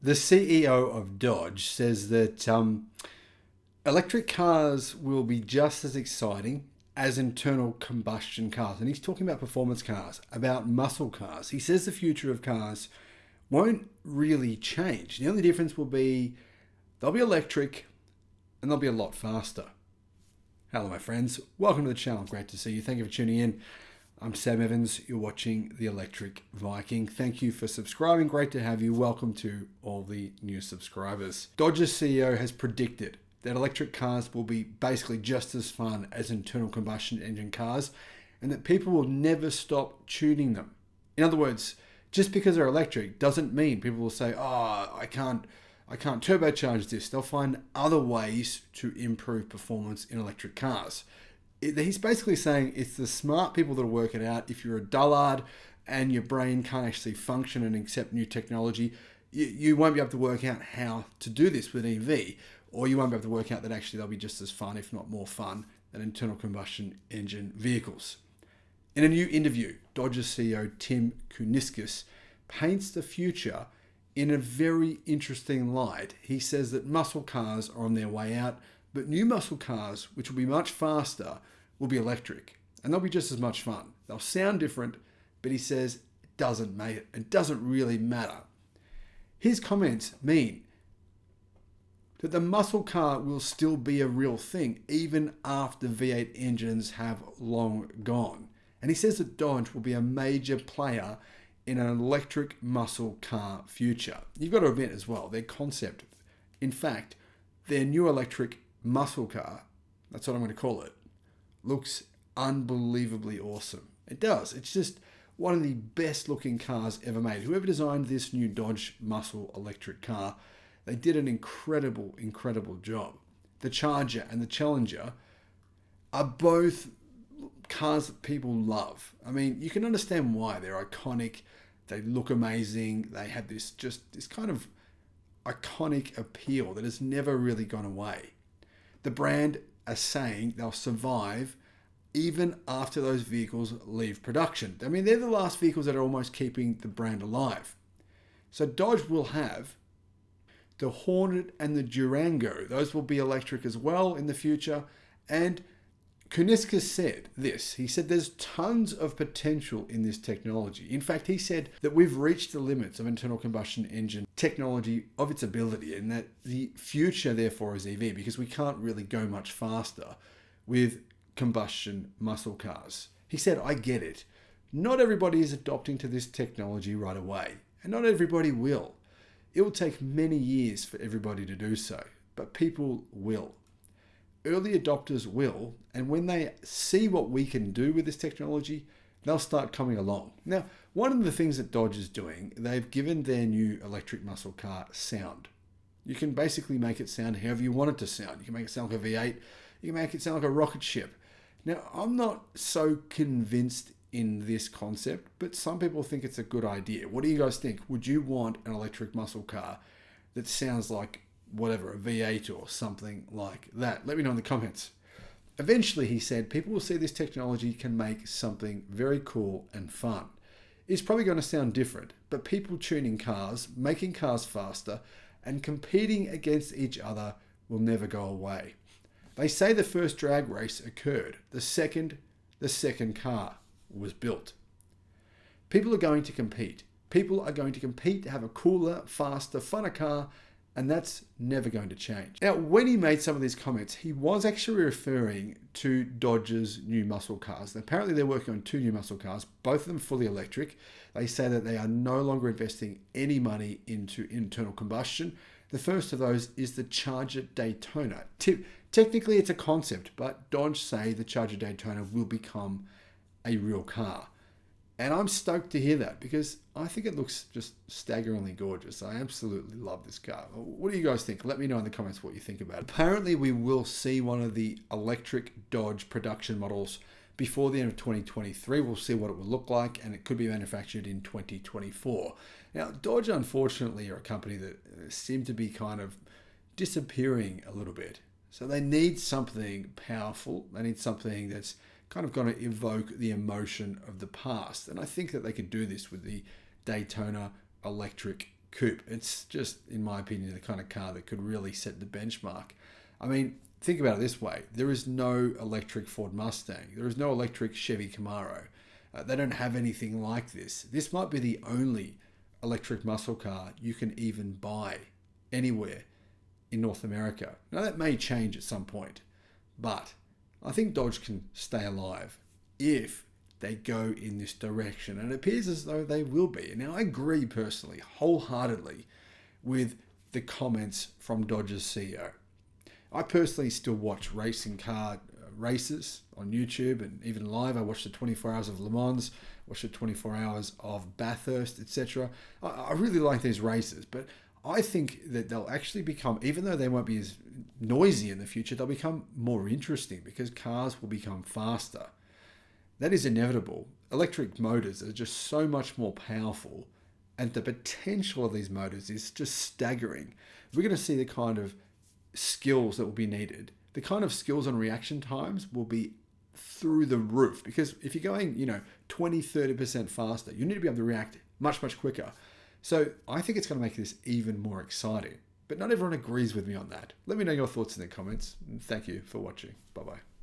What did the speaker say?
The CEO of Dodge says that electric cars will be just as exciting as internal combustion cars. And he's talking about performance cars, about muscle cars. He says the future of cars won't really change. The only difference will be they'll be electric and they'll be a lot faster. Hello, my friends. Welcome to the channel. Great to see you. Thank you for tuning in. I'm Sam Evans. You're watching the Electric Viking. Thank you for subscribing. Great to have you. Welcome to all the new subscribers. Dodge's CEO has predicted that electric cars will be basically just as fun as internal combustion engine cars, and that people will never stop tuning them. In other words, just because they're electric doesn't mean people will say, "Oh, I can't turbocharge this." They'll find other ways to improve performance in electric cars. He's basically saying it's the smart people that will work it out. If you're a dullard and your brain can't actually function and accept new technology, you won't be able to work out how to do this with an EV, or you won't be able to work out that actually they'll be just as fun, if not more fun, than internal combustion engine vehicles. In a new interview, Dodge's CEO Tim Kuniskis paints the future in a very interesting light. He says that muscle cars are on their way out, but new muscle cars, which will be much faster, will be electric. And they'll be just as much fun. They'll sound different, but he says it doesn't really matter. His comments mean that the muscle car will still be a real thing, even after V8 engines have long gone. And he says that Dodge will be a major player in an electric muscle car future. You've got to admit as well, their concept, in fact, their new electric muscle car, that's what I'm going to call it, looks unbelievably awesome. It does. It's just one of the best looking cars ever made. Whoever designed this new Dodge muscle electric car, they did an incredible job. The Charger and the Challenger are both cars that people love. I mean, you can understand why. They're iconic. They look amazing. They have this kind of iconic appeal that has never really gone away. The brand are saying they'll survive even after those vehicles leave production. I mean, they're the last vehicles that are almost keeping the brand alive. So Dodge will have the Hornet and the Durango. Those will be electric as well in the future. And Kuniskis said this. He said there's tons of potential in this technology. In fact, he said that we've reached the limits of internal combustion engine technology of its ability, and that the future therefore is EV, because we can't really go much faster with combustion muscle cars. He said, I get it. Not everybody is adopting to this technology right away, and not everybody will. It will take many years for everybody to do so, but people will. Early adopters will, and when they see what we can do with this technology, they'll start coming along. Now, one of the things that Dodge is doing, they've given their new electric muscle car sound. You can basically make it sound however you want it to sound. You can make it sound like a V8. You can make it sound like a rocket ship. Now, I'm not so convinced in this concept, but some people think it's a good idea. What do you guys think? Would you want an electric muscle car that sounds like whatever, a V8 or something like that? Let me know in the comments. Eventually, he said, people will see this technology can make something very cool and fun. It's probably going to sound different, but people tuning cars, making cars faster, and competing against each other will never go away. They say the first drag race occurred. The second car was built. People are going to compete. People are going to compete to have a cooler, faster, funner car, and that's never going to change. Now, when he made some of these comments, he was actually referring to Dodge's new muscle cars. Apparently, they're working on two new muscle cars, both of them fully electric. They say that they are no longer investing any money into internal combustion. The first of those is the Charger Daytona. Technically, it's a concept, but Dodge say the Charger Daytona will become a real car. And I'm stoked to hear that, because I think it looks just staggeringly gorgeous. I absolutely love this car. What do you guys think? Let me know in the comments what you think about it. Apparently, we will see one of the electric Dodge production models before the end of 2023. We'll see what it will look like, and it could be manufactured in 2024. Now, Dodge, unfortunately, are a company that seem to be kind of disappearing a little bit. So they need something powerful. They need something that's kind of going to evoke the emotion of the past. And I think that they could do this with the Daytona electric coupe. It's just, in my opinion, the kind of car that could really set the benchmark. I mean, think about it this way. There is no electric Ford Mustang. There is no electric Chevy Camaro. They don't have anything like this. This might be the only electric muscle car you can even buy anywhere in North America. Now, that may change at some point, but I think Dodge can stay alive if they go in this direction. And it appears as though they will be. Now, I agree personally, wholeheartedly, with the comments from Dodge's CEO. I personally still watch racing car races on YouTube and even live. I watched the 24 Hours of Le Mans, watched the 24 Hours of Bathurst, etc. I really like these races, but I think that they'll actually become, even though they won't be as noisy in the future, they'll become more interesting because cars will become faster. That is inevitable. Electric motors are just so much more powerful, and the potential of these motors is just staggering. We're going to see the kind of skills that will be needed. The kind of skills and reaction times will be through the roof, because if you're going, 20-30% faster, you need to be able to react much, much quicker. So I think it's going to make this even more exciting. But not everyone agrees with me on that. Let me know your thoughts in the comments. Thank you for watching. Bye-bye.